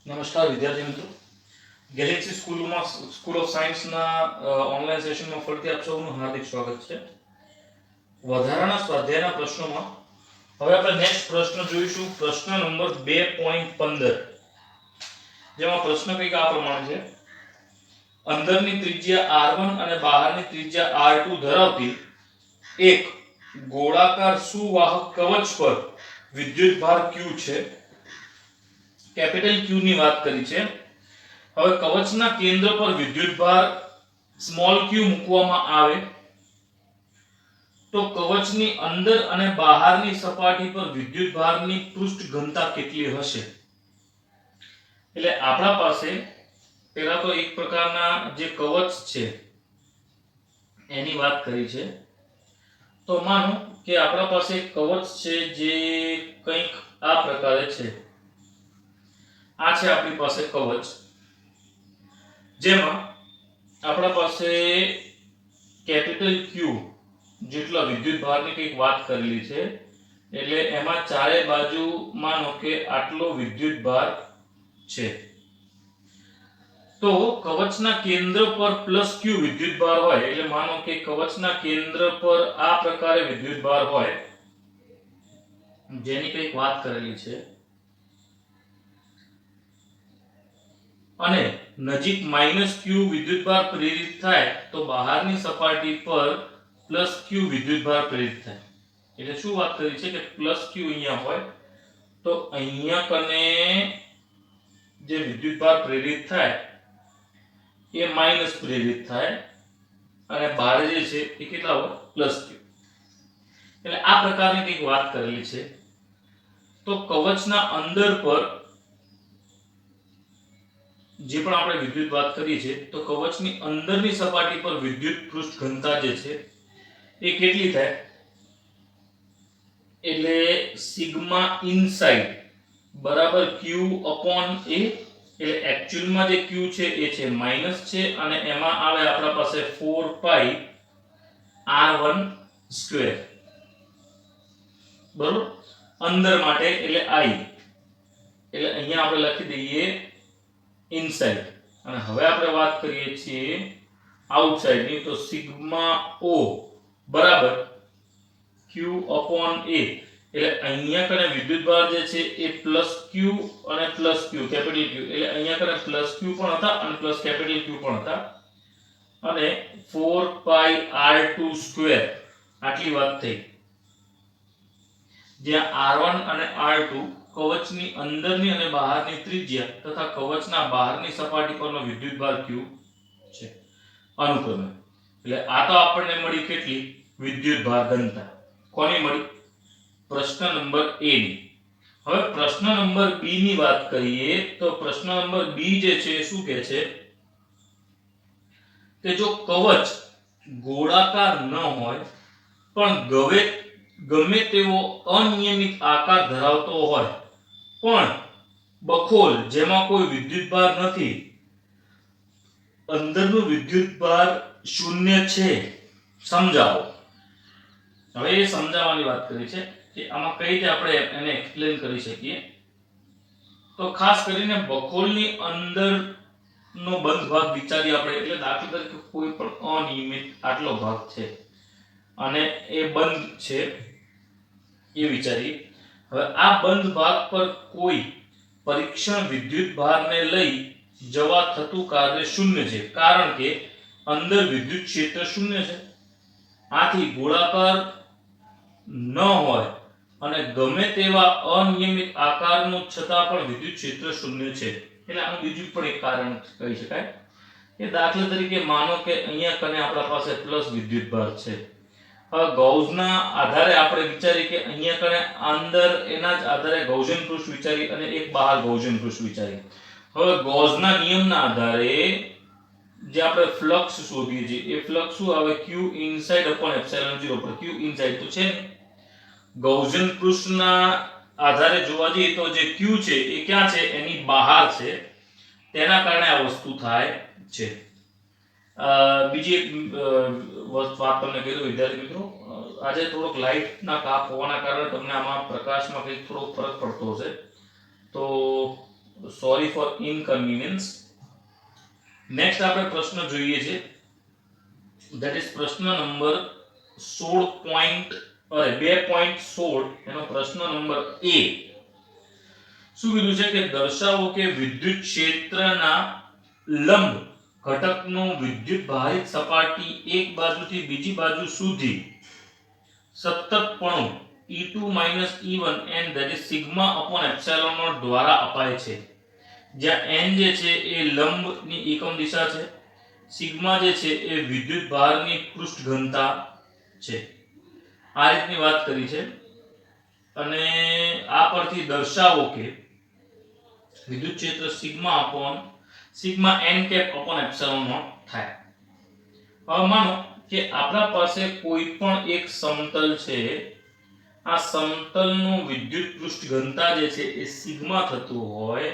નમસ્કાર વિદ્યાર્થી મિત્રો, ગેલેક્સી સ્કૂલ ઓફ સાયન્સના ઓનલાઈન સેશનમાં ફરીથી આપ સૌનું હાર્દિક સ્વાગત છે. વધારાના સ્વાધ્યાયના પ્રશ્નોમાં હવે આપણે નેક્સ્ટ પ્રશ્ન જોઈશું, પ્રશ્ન નંબર 2.15, જેમાં પ્રશ્ન કંઈક આ પ્રમાણે છે: અંદરની ત્રિજ્યા r1 અને બહારની ત્રિજ્યા r2 ધરાવતી એક ગોળાકાર સુવાહક કવચ પર વિદ્યુતભાર q છે. કેપિટલ Q ની વાત કરી છે. હવે કવચના કેન્દ્ર પર વિદ્યુતભાર સ્મોલ q મૂકવામાં આવે તો કવચની અંદર અને બહારની સપાટી પર વિદ્યુતભારની પૃષ્ઠ ઘનતા કેટલી હશે? એટલે આપણા પાસે પહેલા તો એક પ્રકારના જે કવચ છે એની વાત કરી છે. તો માનો કે આપણા પાસે એક કવચ છે જે કંઈક આ પ્રકારે છે. આ છે આપણી પાસે કવચ, જેમાં આપણા પાસે કેપિટલ Q જેટલા વિદ્યુતભારની કંઈક વાત કરેલી છે. એટલે એમાં ચારે બાજુ માનો કે આટલો વિદ્યુતભાર છે. તો કવચના કેન્દ્ર પર +q વિદ્યુતભાર હોય, એટલે માનો કે કવચના કેન્દ્ર પર આ પ્રકારે વિદ્યુતભાર હોય જેની કંઈક વાત કરેલી છે, અને નજીક -q વિદ્યુતભાર પ્રેરિત થાય તો બહારની સપાટી પર +q વિદ્યુતભાર પ્રેરિત થાય. એટલે શું વાત કરી છે કે +q અહીંયા હોય તો અહીંયા કને જે વિદ્યુતભાર પ્રેરિત થાય એ માઈનસ પ્રેરિત થાય, અને બહાર જે છે એ કેટલા હોય? +q. એટલે આ પ્રકારની કંઈક વાત કરેલી છે. તો કવચના અંદર પર જે પણ આપણે વિદ્યુત વાત કરી છે, તો કવચની અંદરની સપાટી પર વિદ્યુત પૃષ્ઠ ઘનતા જે છે એ કેટલી થાય? એટલે સિગ્મા ઇનસાઇડ બરાબર q અપોન a. એટલે એક્ચ્યુઅલમાં જે q છે એ છે માઈનસ છે, અને એમાં આવે આપણા પાસે 4 પાઈ r1 સ્ક્વેર, બરોબર, અંદર માટે એટલે i. એટલે અહીંયા આપણે લખી દઈએ ઇનસાઇડ, અને હવે આપણે વાત કરીએ છીએ આઉટસાઇડ ની. તો સિગ્મા o બરાબર q અપોન a. એટલે અહીંયા કને વિદ્યુતભાર જે છે એ +q અને +q કેપિટલ Q, એટલે અહીંયા કને +q પણ હતા અને કેપિટલ Q પણ હતા, અને 4 પાઈ r2 સ્ક્વેર આટલી વાત થઈ, જ્યાં r1 અને r2 કવચની અંદરની અને બહારની ત્રિજ્યા તથા કવચના બહારની સપાટી પરનો વિદ્યુતભાર q છે અનુક્રમે. એટલે આ તો આપણને મળી કેટલી? વિદ્યુતભાર ઘનતા. કોની મળી? પ્રશ્ન નંબર a ની. હવે પ્રશ્ન નંબર b ની વાત કરીએ તો પ્રશ્ન નંબર b જે છે શું કહે છે કે જો કવચ ગોળાકાર ન હોય પણ ગમે તેવો અનિયમિત આકાર ધરાવતો હોય, પણ બખોલ જેમાં કોઈ વિદ્યુતભાર નથી, અંદરનું વિદ્યુતભાર શૂન્ય છે, સમજાવો. હવે એ સમજાવવાની વાત કરી છે કે આમાં કઈ રીતે આપણે એને એક્સપ્લેન કરી શકીએ. તો ખાસ કરીને બખોલની અંદર નો બંધ ભાગ વિચારીએ આપણે. એટલે દાખલા તરીકે કોઈ પણ અનિયમિત આટલો ભાગ છે અને એ બંધ છે એ વિચારીએ. હવે આ બંધ ભાગ પર કોઈ પરીક્ષણ વિદ્યુતભારને લઈ જવા થતું કાર્ય શૂન્ય છે, કારણ કે અંદર વિદ્યુત ક્ષેત્ર શૂન્ય છે. આથી ગોળાકાર ન હોય અને ગમે તેવા અનિયમિત આકારનું છતાં પણ વિદ્યુત ક્ષેત્ર શૂન્ય છે. એટલે આનું બીજું પણ એક કારણ કહી શકાય કે દાખલા તરીકે માનો કે અહીંયા કને આપણા પાસે પ્લસ વિદ્યુતભાર છે. હવે ગૌસના આધારે આપણે વિચારી કે અહીંયા કને અંદર એના જ આધારે ગૌસિયન પૃષ્ઠ વિચારી અને એક બહાર ગૌસિયન પૃષ્ઠ વિચારી. હવે ગૌસના નિયમના આધારે જે આપણે ફ્લક્સ શોધીએ છીએ એ ફ્લક્સ શું આવે? q ઇનસાઇડ અપોન એપ્સિલોન 0 પર. q ઇનસાઇડ તો છે ને, ગૌસિયન પૃષ્ઠના આધારે જોવા જઈએ તો જે q છે એ ક્યાં છે? એની બહાર છે. તેના કારણે આ વસ્તુ થાય છે. બીજી એક વાત તમને કહી દઉં વિદ્યાર્થી મિત્રો, આજે થોડોક લાઇટના કાપ હોવાના કારણે તમને આમાં પ્રકાશમાં કંઈક થોડોક ફરક પડતો હશે, તો સોરી ફોર ઇનકન્વીનિયન્સ. નેક્સ્ટ આપણે પ્રશ્ન જોઈએ છે, ધેટ ઇઝ પ્રશ્ન નંબર 2.16 એનો પ્રશ્ન નંબર એ. શું કીધું છે કે દર્શાવો કે વિદ્યુત ક્ષેત્રના લંબ ઘટકનું વિદ્યુત ભારિત સપાટી એક બાજુથી બીજી બાજુ સુધી સતતપણું E2 E1 n that is sigma upon epsilon naught દ્વારા અપાય છે, જ્યાં n જે છે એ લંબની એકમ દિશા છે, સિગ્મા જે છે એ વિદ્યુત ભારની પૃષ્ઠ ઘનતા છે. આ રીતની વાત કરી છે અને આ પરથી દર્શાવો કે વિદ્યુત ક્ષેત્ર sigma n cap upon epsilon naught થાય. હવે માનો કે આપણા પાસે કોઈ પણ એક સમતલ છે, આ સમતલનું વિદ્યુત પૃષ્ઠ ઘનતા જે છે એ સિગ્મા થતું હોય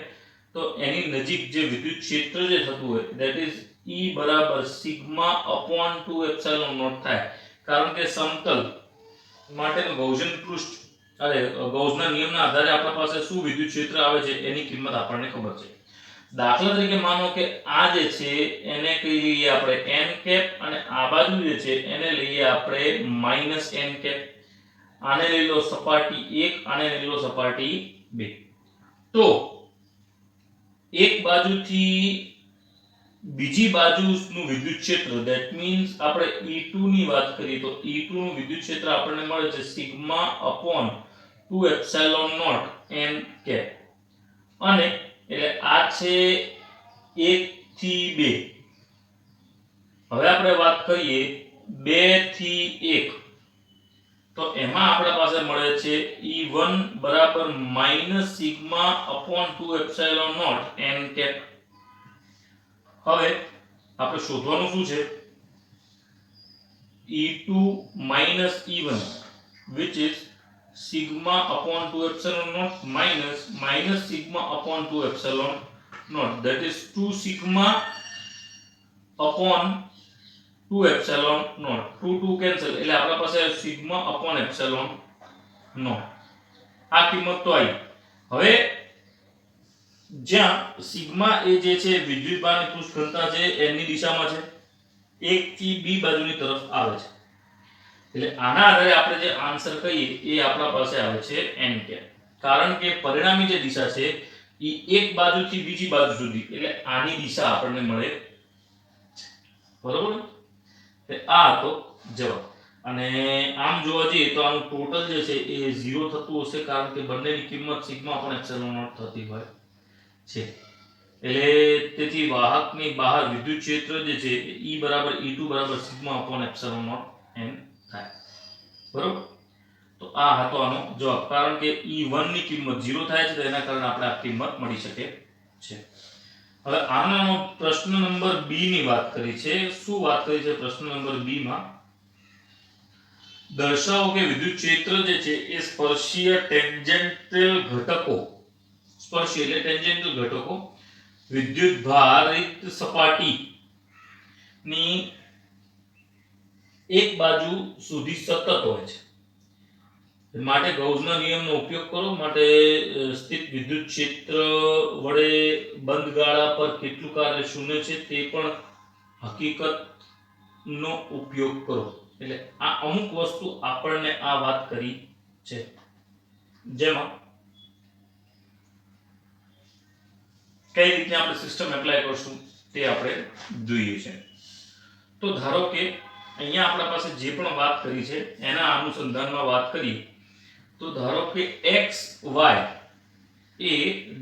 તો એની નજીક જે વિદ્યુત ક્ષેત્ર જે થતું હોય that is E બરાબર સિગ્મા upon 2 epsilon naught થાય, કારણ કે સમતલ માટેનું ગૌસિયન પૃષ્ઠ ગૌસના નિયમના આધારે આપણા પાસે શું વિદ્યુત ક્ષેત્ર આવે છે એની કિંમત આપણને ખબર છે. દાખલા તરીકે માનો કે આ જે છે એને કઈ લઈએ આપણે n કેપ અને આ બાજુ જે છે એને લઈએ આપણે -n કેપ. આને લઈ લો સપાટી 1, આને લઈ લો સપાટી 2. તો એક બાજુથી બીજી બાજુનું વિદ્યુત ક્ષેત્ર ધેટ મીન્સ આપણે E2 ની વાત કરીએ તો E2 નું વિદ્યુત ક્ષેત્ર આપણને મળે છે sigma upon 2 epsilon naught n cap. અને એટલે આ છે 1 થી 2. હવે આપણે વાત કરીએ 2 થી 1 તો એમાં આપણા પાસે મળે છે E1 બરાબર sigma upon 2 epsilon naught n cap. હવે આપણે શોધવાનું શું છે E2 E1 which is sigma upon 2 epsilon naught minus sigma upon 2 epsilon naught that is 2 sigma upon 2 epsilon naught. 2 cancel એટલે આપણા પાસે sigma upon epsilon naught. આ કિંમત તો આવી. હવે જ્યાં સિગ્મા એ જે છે વિદ્યુતભારની પૃષ્ઠ ઘનતા છે એની દિશામાં છે, 1 થી b બાજુની તરફ આવે છે, એટલે આના આધારે આપણે જે આન્સર કહીએ એ આપણા પાસે આવે છે n કેપ. કારણ કે પરિણામી જે દિશા છે એ એક બાજુથી બીજી બાજુ સુધી એટલે આની દિશા આપણને મળે, બરોબર. આ હતો જવાબ. અને આમ જોવા જઈએ તો આનું ટોટલ જે છે એ 0 થતું હશે, કારણ કે બંનેની કિંમત સિગ્મા પણ એપ્સિલોન નોટ થતી હોય છે. એટલે તેથી વાહકની બહાર વિદ્યુત ક્ષેત્ર જે છે E બરાબર E2 બરાબર sigma upon epsilon naught n થાય, બરોબર. તો આ હતો આનો જવાબ, કારણ કે E1 ની કિંમત 0 થાય છે તો એના કારણે આપણે આ કિંમત મળી શકે છે. હવે આનો પ્રશ્ન નંબર b ની વાત કરી છે. શું વાત કરી છે પ્રશ્ન નંબર b માં? દર્શાવો કે વિદ્યુત ક્ષેત્ર જે છે એ સ્પર્શીય ટેન્જેન્ટલ ઘટકો, સ્પર્શીય એટલે ટેન્જેન્ટલ ઘટકો વિદ્યુત ભારિત સપાટીની એક બાજુ સુધી સતત હોય છે. માટે ગૌસના નિયમનો ઉપયોગ કરો. માટે સ્થિત વિદ્યુત ક્ષેત્ર વડે બંધ ગાળા પર કેટલું કાર્ય શૂન્ય છે તે પણ હકીકતનો ઉપયોગ કરો. એટલે આ અમુક વસ્તુ આપણને આ વાત કરી છે, જેમાં કઈ રીતે આપણે સિસ્ટમ એપ્લાય કરશું તે આપણે જોઈએ છે. તો ધારો કે અહીંયા આપણા પાસે જે પણ વાત કરી છે એના અનુસંધાનમાં વાત કરીએ તો ધારો કે x y એ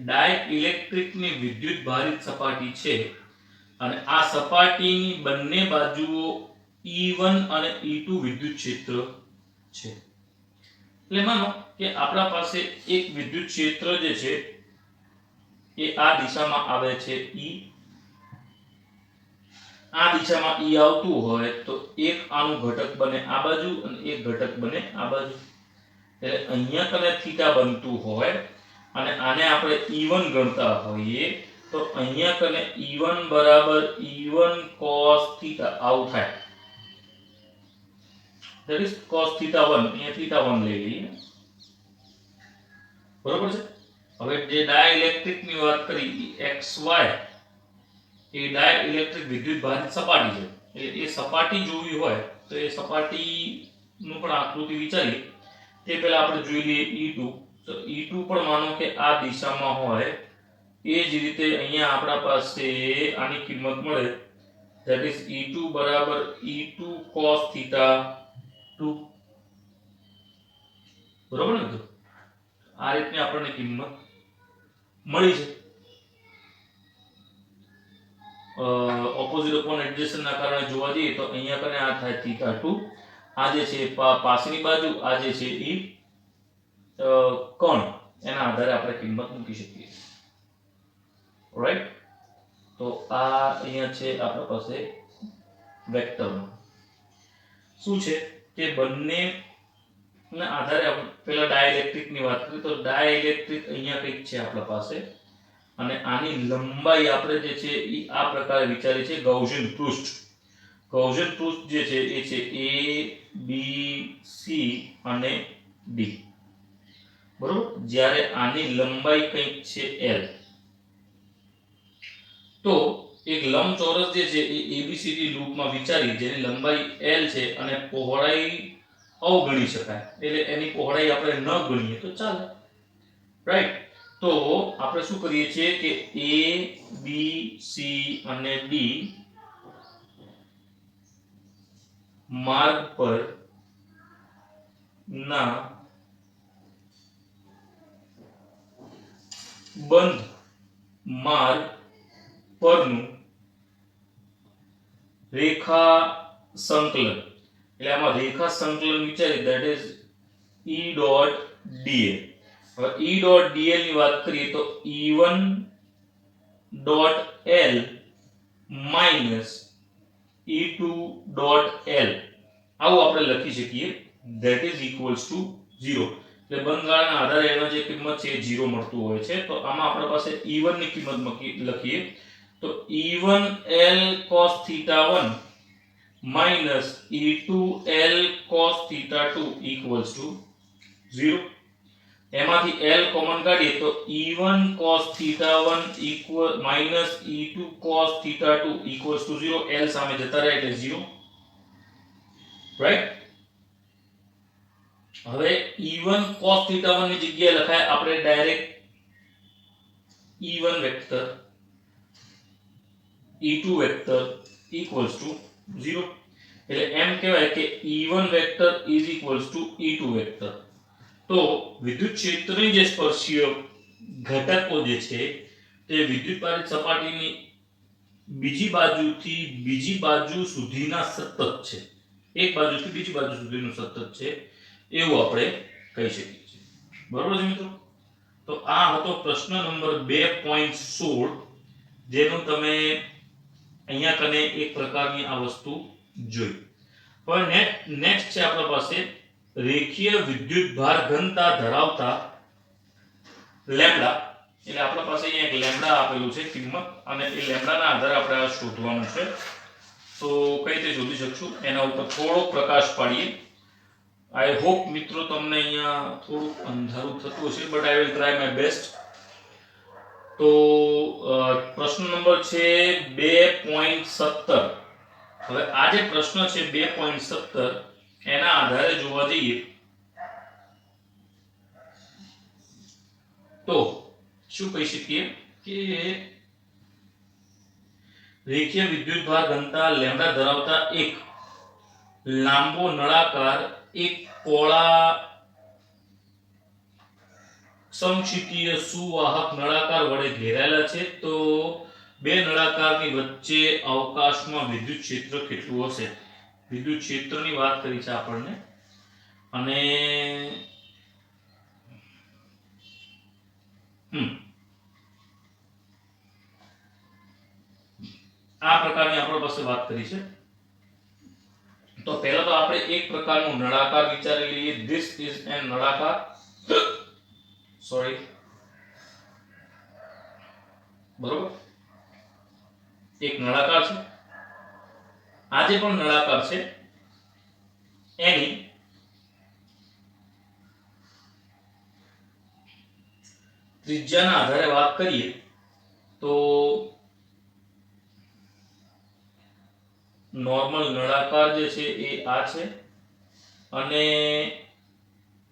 ડાઇલેક્ટ્રિકની વિદ્યુત ભારિત સપાટી છે અને આ સપાટીની બંને બાજુઓ E1 અને E2 વિદ્યુત ક્ષેત્ર છે. એટલે માનો કે આપણા પાસે એક વિદ્યુત ક્ષેત્ર જે છે એ આ દિશામાં આવે છે E, આ દિશામાં E આવતું હોય તો એક આનું ઘટક બને આ બાજુ અને એક ઘટક બને આ બાજુ. એટલે અહીંયા કને થીટા બનતું હોય અને આને આપણે E1 ગણતા હોઈએ તો અહીંયા કને E1 બરાબર E1 cos થીટા આવું થાય. that is cos θ1, અહીંયા θ1 લઈ લઈએ, બરોબર છે. હવે જે ડાઇલેક્ટ્રિક ની વાત કરી XY એ ડાઇલેક્ટ્રિક વિદ્યુત ભારિત સપાટી છે એ સપાટી જોવી હોય તો એ સપાટી નું પણ આકૃતિ વિચારીએ તે પહેલા આપણે જોઈ લઈએ E2 તો E2 પણ માનો કે આ દિશામાં હોય એ જ રીતે અહીંયા આપણા પાસે આની કિંમત મળે that is E2 બરાબર E2 cos theta 2 બરોબર ને તો આ રીતની આપણને કિંમત મળી છે ઓપોઝિટ અપોન એડજેસન્ટ ના કારણે જોવા જઈએ તો અહીંયા કને આ થાય થીટા 2 આ જે છે પાછળની બાજુ આ જે છે એ કોણ એના આધારે આપણે કિંમત મૂકી શકીએ રાઈટ તો આ અહીંયા છે આપણા પાસે વેક્ટરમાં શું છે કે બંને ના આધારે આપણે પહેલા ડાઇલેક્ટ્રિક ની વાત કરીએ તો ડાઇલેક્ટ્રિક અહીંયા કંઈક છે આપણા પાસે અને આની લંબાઈ આપણે જે છે એ આ પ્રકારે વિચારી છે ગૌસિયન પૃષ્ઠ જે છે એ છે A B C અને D બરોબર જ્યારે આની લંબાઈ કંઈક છે L તો એક લંબચોરસ જે છે એ ABCD લૂપમાં વિચારી જેની લંબાઈ L છે અને પહોળાઈ અવગણી શકાય એટલે એની પહોળાઈ આપણે ન ગણીએ તો ચાલે રાઈટ તો આપણે શું કરીએ છીએ કે A B C અને D માર્ગ પર ના બંધ માર્ગ પરનું રેખા સંકલન એટલે આમાં રેખા સંકલન વિચારી that is E dot dl હવે E dot dl ની વાત કરીએ તો E1 dot l minus E2 dot l આવું આપણે લખી શકીએ that is equals to 0 એટલે બંધગાળાના આધારે એનો જે કિંમત છે એ 0 મળતું હોય છે તો આમાં આપણા પાસે E1 ની કિંમત લખીએ તો E1 l cos theta 1 minus E2 l cos theta 2 equals to 0 એમાંથી l કોમન કાઢીએ તો E1 cos theta 1 equal minus E2 cos theta 2 equals to 0 l સામે જતા રહે એટલે 0 રાઈટ હવે E1 cos theta 1 ની જગ્યાએ લખાય આપણે direct E1 vector E2 vector equals to 0 એટલે એમ કહેવાય કે E1 vector is equals to E2 vector તો વિદ્યુત ક્ષેત્રની જે સ્પર્શીય ઘટકો જે છે તે વિદ્યુત ભારિત સપાટીની બીજી બાજુથી બીજી બાજુ સુધીના સતત છે એક બાજુથી બીજી બાજુ સુધીનું સતત છે એવું આપણે કહી શકીએ છીએ બરોબર છે મિત્રો તો આ હતો પ્રશ્ન નંબર 2.16 જેનું તમે અહીંયા કને એક પ્રકારની આ વસ્તુ જોઈ હવે નેક્સ્ટ છે આપણા પાસે રેખીય વિદ્યુત ભાર ઘનતા ધરાવતા લેમ્ડા એટલે આપણા પાસે અહીંયા એક લેમ્ડા આપેલું છે કિંમત અને એ લેમ્ડાના આધારે આપણે આ શોધવાનું છે તો કઈ રીતે શોધી શકશું એના ઉપર થોડો પ્રકાશ પાડીએ આઈ હોપ મિત્રો તમને અહીંયા થોડું અંધારું થતું હશે but I will try my best તો પ્રશ્ન નંબર છે 2.17 હવે આ જે પ્રશ્ન છે 2.17 એના આધારે જોવા જઈએ તો શું કહી શકીએ કે રેખીય વિદ્યુતભાર ઘનતા લેમ્ડા ધરાવતા એક લાંબો નળાકાર એક પોળા સમક્ષિતિય સુવાહક નળાકાર વડે ઘેરાયેલા છે તો બે નળાકારની વચ્ચે અવકાશમાં વિદ્યુત ક્ષેત્ર કેટલું હશે વિદ્યુત ક્ષેત્રની વાત કરી છે આપણને અને આ પ્રકારની આપણા પાસે વાત કરી છે તો પહેલા તો આપણે એક પ્રકારનું નળાકાર વિચારી લઈએ ધીસ ઇઝ એન નળાકાર સોરી બરોબર એક નળાકાર છે આ જે પણ નળાકાર છે એની ત્રિજ્યાના આધારે વાત કરીએ તો નોર્મલ નળાકાર જે છે એ આ છે, અને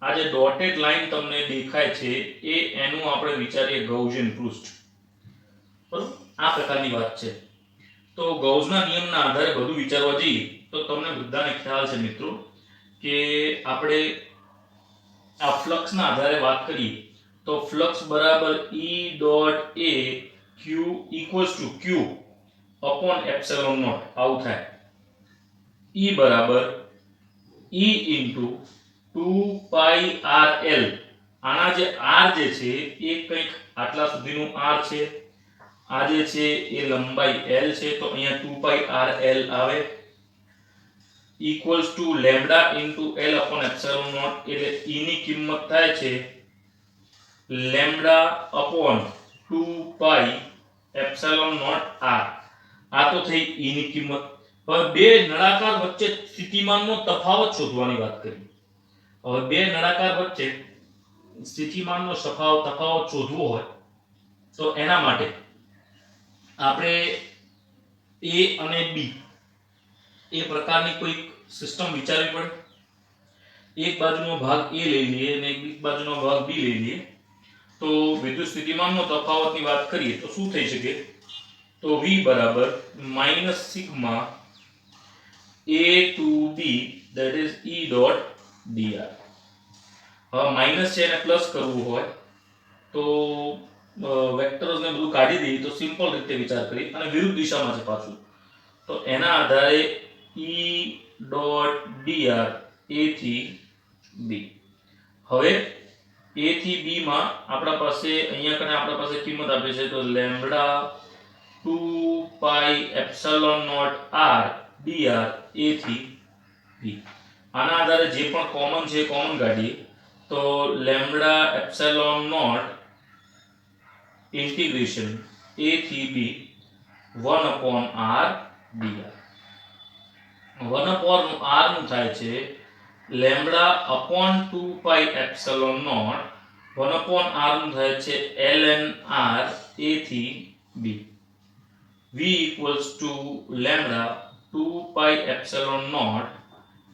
આ જે ડોટેડ લાઈન તમને દેખાય છે એ એનું આપણે વિચારીએ ગૌસિયન પૃષ્ઠ, બરોબર? આ પ્રકારની વાત છે. તો ગૌસના નિયમના આધારે બધું વિચારવા જઈએ તો તમને બધાને ખ્યાલ છે મિત્રો કે આપણે આ ફ્લક્સના આધારે વાત કરીએ તો ફ્લક્સ બરાબર E dot A Q equals to Q upon epsilon naught આવું થાય. E બરાબર E ઇન્ટુ 2 પાઈ RL. આના જે R જે છે એ કંઈક આટલા સુધીનું R છે, આ જે છે એ લંબાઈ L છે, તો અહીંયા 2 પાઈ RL આવે equals to lambda into L upon epsilon naught, એટલે E ની કિંમત થાય છે lambda upon 2 pi epsilon naught R. આ તો થઈ E ની કિંમત. હવે બે નળાકાર વચ્ચે સ્થિતિમાનનો તફાવત શોધવાની વાત કરીએ. હવે બે નળાકાર વચ્ચે સ્થિતિમાનનો તફાવત શોધવો હોય તો એના માટે આપણે A અને B એ પ્રકારની કોઈ સિસ્ટમ વિચારવી પડે. એક બાજુનો ભાગ A લઈ લઈએ અને એક બાજુનો ભાગ B લઈ લઈએ તો વિદ્યુત સ્થિતિમાનનો તફાવતની વાત કરીએ તો શું થઈ શકે? તો V બરાબર minus sigma A to B that is E dot dr. હવે માઈનસ છે એને પ્લસ કરવું હોય તો વેક્ટર્સ ને બધું કાઢી દઈએ તો સિમ્પલ રીતે વિચાર કરી અને વિરુદ્ધ દિશામાં છે પાછું, તો એના આધારે E dot dr A થી B. હવે A થી B માં આપણા પાસે અહીંયા કને આપણા પાસે કિંમત આપે છે તો lambda 2 pi epsilon naught R dr A થી B. આના આધારે જે પણ કોમન છે કોમન કાઢીએ તો lambda epsilon naught integration A થી B 1 upon R dr. 1 upon R નું થાય છે lambda upon 2 pi epsilon naught, 1 upon R નું થાય છે ln R A થી B. V equals to lambda 2 pi epsilon naught.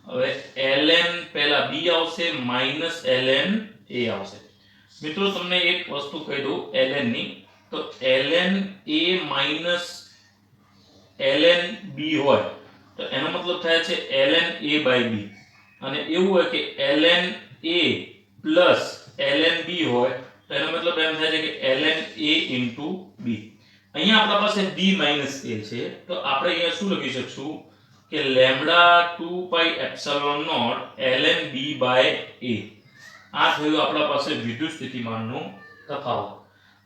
હવે ln પહેલા B આવશે માઈનસ ln A આવશે. મિત્રો તમને એક વસ્તુ કહી દઉં ln ની, તો ln A minus ln B હોય તો એનો મતલબ થાય છે ln A by B, અને એવું હોય કે ln A plus ln B હોય તો એનો મતલબ એમ થાય છે કે ln A into B. અહીંયા આપણા પાસે B minus A છે તો આપણે અહીંયા શું લખી શકશું કે lambda 2 pi epsilon naught ln B by A. આ થયું આપણા પાસે વિદ્યુત સ્થિતિમાનનો તફાવત.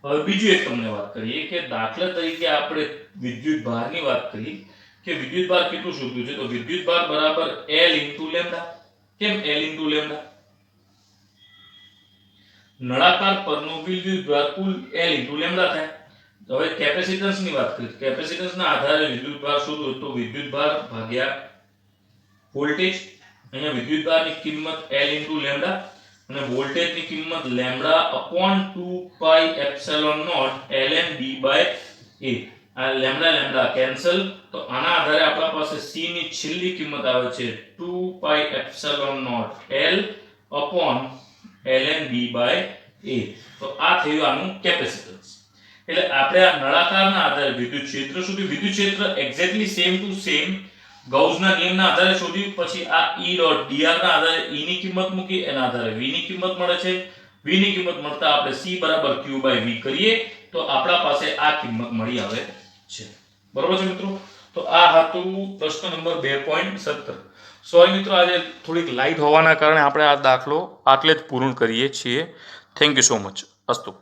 હવે બીજું એક તમને વાત કરીએ કે દાખલા તરીકે આપણે વિદ્યુત ભારની વાત કરી કે વિદ્યુત ભાર કેટલું શોધવું છે, તો વિદ્યુત ભાર બરાબર L into લેમ્બડા. કેમ L into લેમ્બડા? નળાકાર પરનો વિદ્યુત ભાર કુલ L into લેમ્બડા થાય. હવે કેપેસિટન્સ ની વાત કરીએ, કેપેસિટન્સ ના આધારે વિદ્યુત ભાર શોધવો તો વિદ્યુત ભાર ભાગ્યા વોલ્ટેજ. અહીંયા વિદ્યુત ભારની કિંમત L into લેમ્બડા અને વોલ્ટેજ ની કિંમત lambda upon 2 pi epsilon naught ln B by A. આ લેમ્બડા લેમ્બડા કેન્સલ, તો આના આધારે આપણા પાસે C ની છેલ્લી કિંમત આવે છે 2 pi epsilon naught L upon ln B by A. તો આ થયું આનું કેપેસિટન્સ. એટલે આપણે આ નળાકારના આધારે વિદ્યુત ક્ષેત્ર શોધ્યું. વિદ્યુત ક્ષેત્ર એક્ઝેક્ટલી સેમ ટુ સેમ ગૌસના નિયમના આધારે શોધ્યું. પછી આ E ડોટ dr ના આધારે E ની કિંમત મૂકી, એના આધારે V ની કિંમત મળે છે. V ની કિંમત મળતા આપણે C બરાબર Q by V કરીએ તો આપણા પાસે આ કિંમત મળી આવે છે. બરોબર છે મિત્રો? તો આ હતું પ્રશ્ન નંબર 2.17. સોરી મિત્રો, આજે થોડીક લાઈટ હોવાના કારણે આપણે આ દાખલો આટલે જ પૂર્ણ કરીએ છીએ. Thank you so much. અસ્તુ.